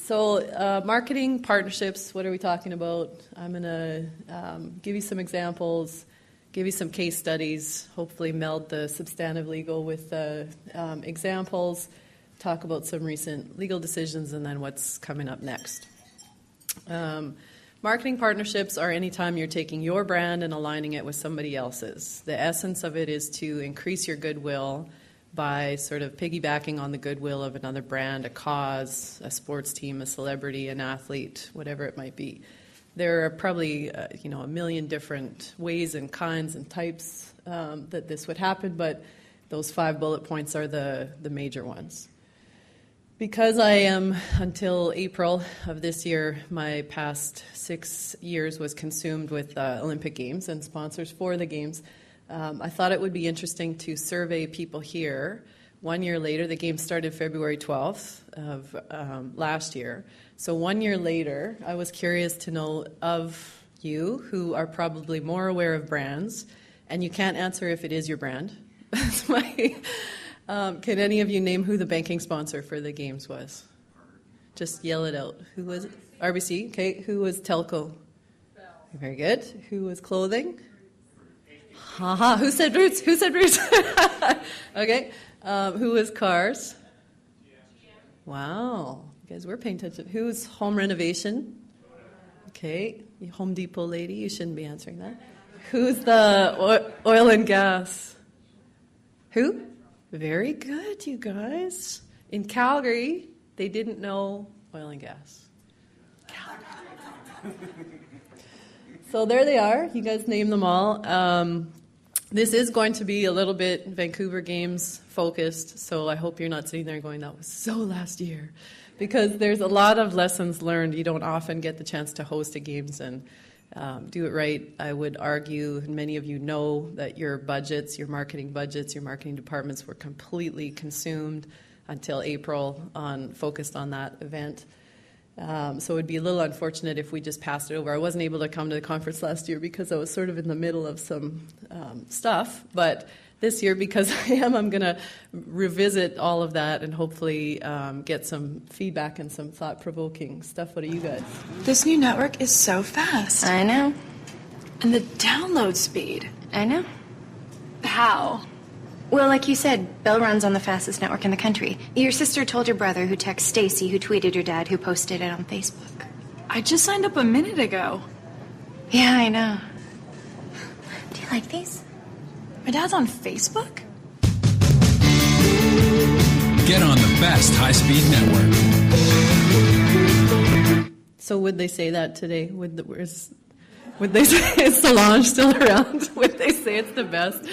So marketing partnerships, what are we talking about? I'm going to give you some examples, give you some case studies, hopefully meld the substantive legal with the examples, talk about some recent legal decisions, and then what's coming up next. Marketing partnerships are any time you're taking your brand and aligning it with somebody else's. The essence of it is to increase your goodwill by sort of piggybacking on the goodwill of another brand, a cause, a sports team, a celebrity, an athlete, whatever it might be. There are probably a million different ways and kinds and types that this would happen, but those 5 bullet points are the major ones. Because I am, until April of this year, my past 6 years was consumed with Olympic Games and sponsors for the Games, I thought it would be interesting to survey people here. 1 year later, the Games started February 12th of last year. So 1 year later, I was curious to know of you who are probably more aware of brands, and you can't answer if it is your brand. That's my... Can any of you name who the banking sponsor for the Games was? Just yell it out. Who was it? RBC? Okay. Who was Telco? Very good. Who was clothing? Haha. Who said Roots? Who said Roots? Okay. Who was cars? Wow. You guys were paying attention. Who was home renovation? Okay. You Home Depot lady. You shouldn't be answering that. Who's the oil and gas? Who? Very good, you guys. In Calgary, they didn't know oil and gas. Calgary. So there they are. You guys named them all. This is going to be a little bit Vancouver Games focused, so I hope you're not sitting there going, that was so last year. Because there's a lot of lessons learned. You don't often get the chance to host a Games and do it right. I would argue, and many of you know, that your budgets, your marketing departments were completely consumed until April focused on that event. So it would be a little unfortunate if we just passed it over. I wasn't able to come to the conference last year because I was sort of in the middle of some stuff, but this year, because I'm going to revisit all of that and hopefully get some feedback and some thought-provoking stuff. What do you guys? This new network is so fast. I know. And the download speed. I know. How? Well, like you said, Bell runs on the fastest network in the country. Your sister told your brother, who texted Stacy, who tweeted your dad, who posted it on Facebook. I just signed up a minute ago. Yeah, I know. Do you like these? My dad's on Facebook? Get on the best high-speed network. So would they say that today? Would they say, is Solange still around? Would they say it's the best?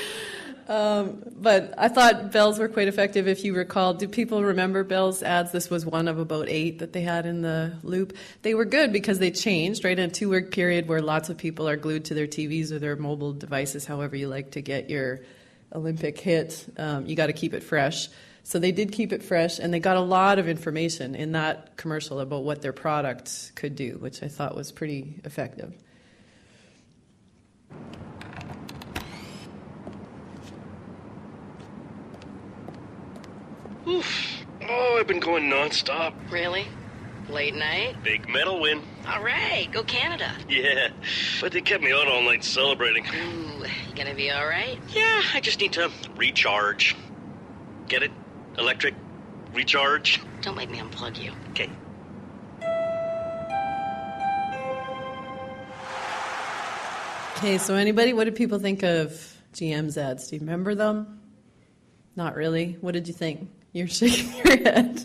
But I thought Bell's were quite effective. If you recall, do people remember Bell's ads? This was one of about 8 that they had in the loop. They were good because they changed, right, in a 2-week period where lots of people are glued to their TVs or their mobile devices, however you like to get your Olympic hit. You got to keep it fresh. So they did keep it fresh, and they got a lot of information in that commercial about what their product could do, which I thought was pretty effective. Oof. Oh, I've been going nonstop. Really? Late night? Big medal win. All right, go Canada. Yeah, but they kept me out all night celebrating. Ooh, you gonna be all right? Yeah, I just need to recharge. Get it? Electric recharge? Don't make me unplug you. Okay. Okay, so anybody, what did people think of GM's ads? Do you remember them? Not really. What did you think? You're shaking your head.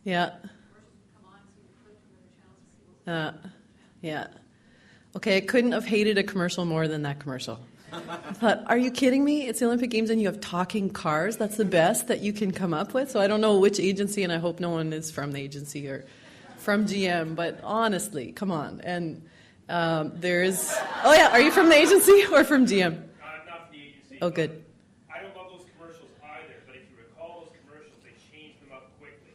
Yeah. Yeah. Okay, I couldn't have hated a commercial more than that commercial. I thought, are you kidding me? It's the Olympic Games and you have talking cars? That's the best that you can come up with? So I don't know which agency, and I hope no one is from the agency or from GM, but honestly, come on. And there is... Oh, yeah, are you from the agency or from GM? Not from the agency. Oh, good. I don't love those commercials either, but if you recall those commercials, they changed them up quickly.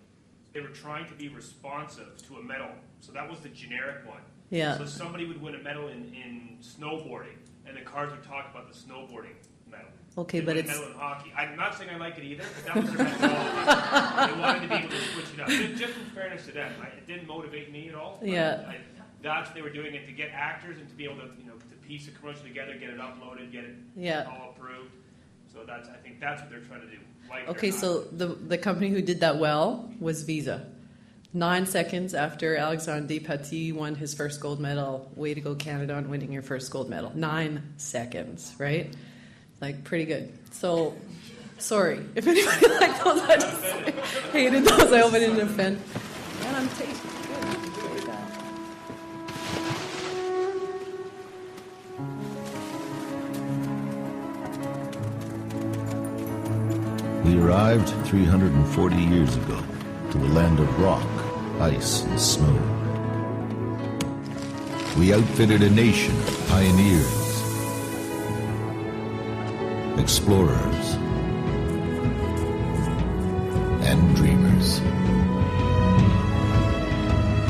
They were trying to be responsive to a medal, so that was the generic one. Yeah. So somebody would win a medal in snowboarding, and the cars would talk about the snowboarding medal. Okay, They but win a it's medal in hockey. I'm not saying I like it either, but that was their methodology. They wanted to be able to switch it up. Just in fairness to them, it didn't motivate me at all. Yeah. That's what they were doing it to get actors and to be able to, to piece a commercial together, get it uploaded, get it all approved. So I think that's what they're trying to do. okay. So the company who did that well was Visa. 9 seconds after Alexandre Despatie won his first gold medal, way to go Canada on winning your first gold medal. 9 seconds, right? Like, pretty good. So, sorry. If anybody liked those, I just hated those. I hope I didn't offend. And I'm tasting good. Very bad. We arrived 340 years ago to a land of rock, ice, and snow. We outfitted a nation of pioneers, explorers, and dreamers.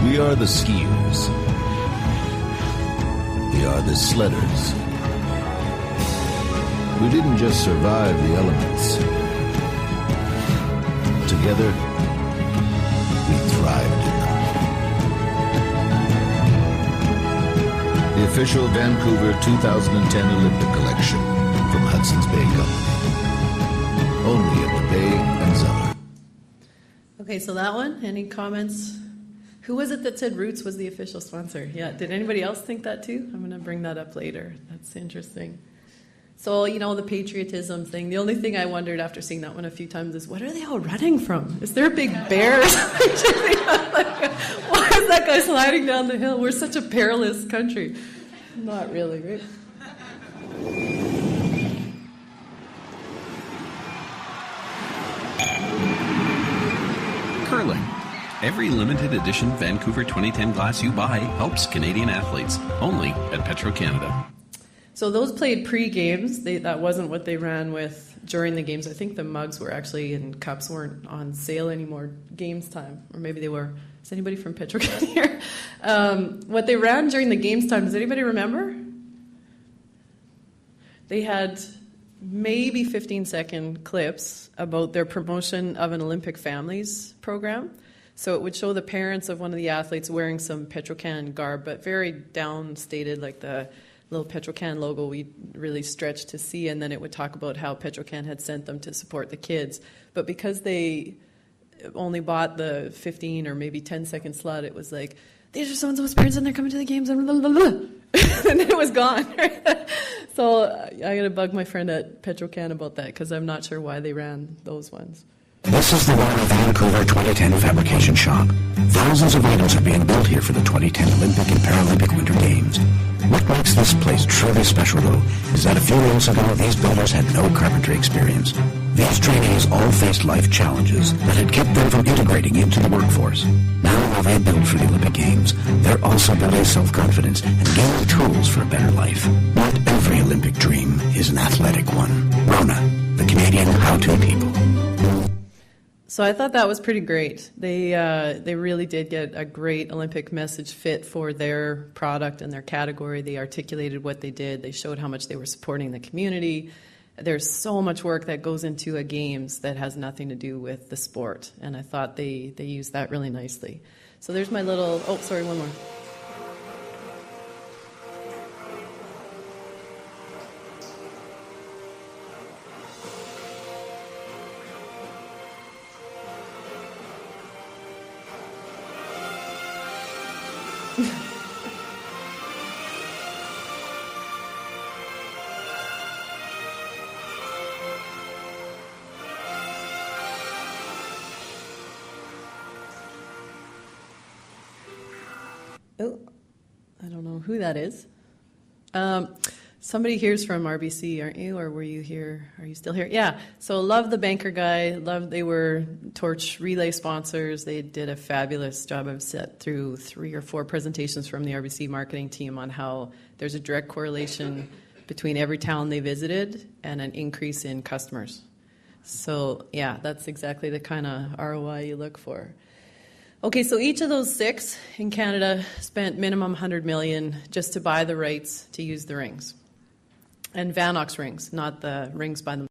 We are the skiers. We are the sledders. We didn't just survive the elements. Together, we thrived in them. The official Vancouver 2010 Olympic collection from Hudson's Bay Company. Only at the Bay and Zeller. Okay, so that one, any comments? Who was it that said Roots was the official sponsor? Yeah, did anybody else think that too? I'm going to bring that up later. That's interesting. So, the patriotism thing, the only thing I wondered after seeing that one a few times is, what are they all running from? Is there a big bear or something? Why is that guy sliding down the hill? We're such a perilous country. Not really, right? Curling. Every limited edition Vancouver 2010 glass you buy helps Canadian athletes. Only at Petro-Canada. So those played pre-games. That wasn't what they ran with during the games. I think the mugs were actually, and cups weren't on sale anymore games time. Or maybe they were. Is anybody from Petro-Canada here? What they ran during the games time, does anybody remember? They had maybe 15-second clips about their promotion of an Olympic Families program. So it would show the parents of one of the athletes wearing some Petro-Can garb, but very downstated, like the little Petro-Can logo we really stretched to see, and then it would talk about how Petro-Can had sent them to support the kids. But because they only bought the 15 or maybe 10-second slot, it was like, these are so-and-so's parents and they're coming to the games, and blah, blah, blah. And then it was gone. So I got to bug my friend at Petro-Can about that, because I'm not sure why they ran those ones. This is the Royal Vancouver 2010 Fabrication Shop. Thousands of items are being built here for the 2010 Olympic and Paralympic Winter Games. What makes this place truly special, though, is that a few months ago, these builders had no carpentry experience. These trainees all faced life challenges that had kept them from integrating into the workforce. Now, while they build for the Olympic Games, they're also building self-confidence and gaining tools for a better life. Not every Olympic dream is an athletic one. Rona, the Canadian how-to people. So I thought that was pretty great. They really did get a great Olympic message fit for their product and their category. They articulated what they did. They showed how much they were supporting the community. There's so much work that goes into a games that has nothing to do with the sport, and I thought they used that really nicely. So there's my little, one more. Oh, I don't know who that is. Somebody here's from RBC, aren't you? Or were you here? Are you still here? Yeah. So love the banker guy. They were Torch Relay sponsors. They did a fabulous job. I've sat through 3 or 4 presentations from the RBC marketing team on how there's a direct correlation between every town they visited and an increase in customers. So yeah, that's exactly the kind of ROI you look for. Okay, so each of those 6 in Canada spent minimum $100 million just to buy the rights to use the rings. And Vanox rings, not the rings by themselves.